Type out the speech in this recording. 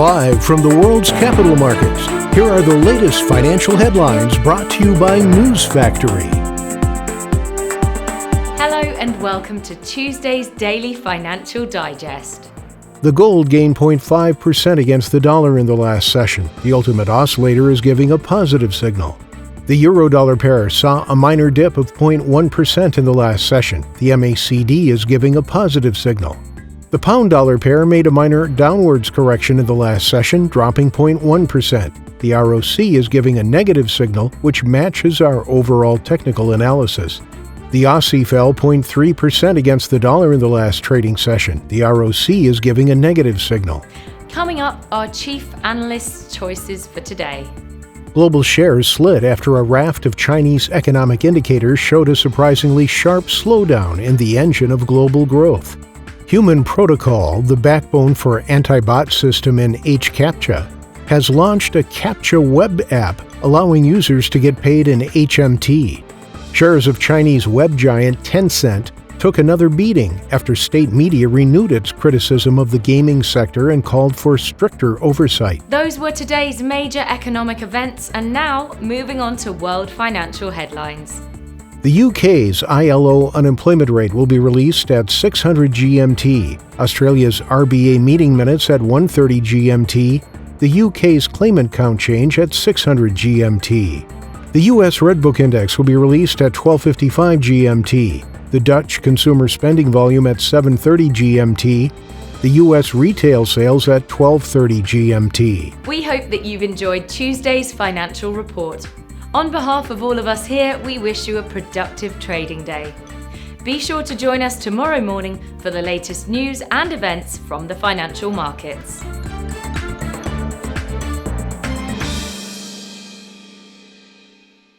Live from the world's capital markets, here are the latest financial headlines brought to you by News Factory. Hello and welcome to Tuesday's Daily Financial Digest. The gold gained 0.5% against the dollar in the last session. The ultimate oscillator is giving a positive signal. The euro-dollar pair saw a minor dip of 0.1% in the last session. The MACD is giving a positive signal. The pound-dollar pair made a minor downwards correction in the last session, dropping 0.1%. The ROC is giving a negative signal, which matches our overall technical analysis. The Aussie fell 0.3% against the dollar in the last trading session. The ROC is giving a negative signal. Coming up, our chief analyst's choices for today. Global shares slid after a raft of Chinese economic indicators showed a surprisingly sharp slowdown in the engine of global growth. Human Protocol, the backbone for anti-bot system in HCAPTCHA, has launched a CAPTCHA web app allowing users to get paid in HMT. Shares of Chinese web giant Tencent took another beating after state media renewed its criticism of the gaming sector and called for stricter oversight. Those were today's major economic events, and now moving on to world financial headlines. The UK's ILO unemployment rate will be released at 600 GMT, Australia's RBA meeting minutes at 1:30 GMT, the UK's claimant count change at 600 GMT. The US Redbook Index will be released at 12:55 GMT, the Dutch consumer spending volume at 7:30 GMT, the US retail sales at 12:30 GMT. We hope that you've enjoyed Tuesday's financial report. On behalf of all of us here, we wish you a productive trading day. Be sure to join us tomorrow morning for the latest news and events from the financial markets.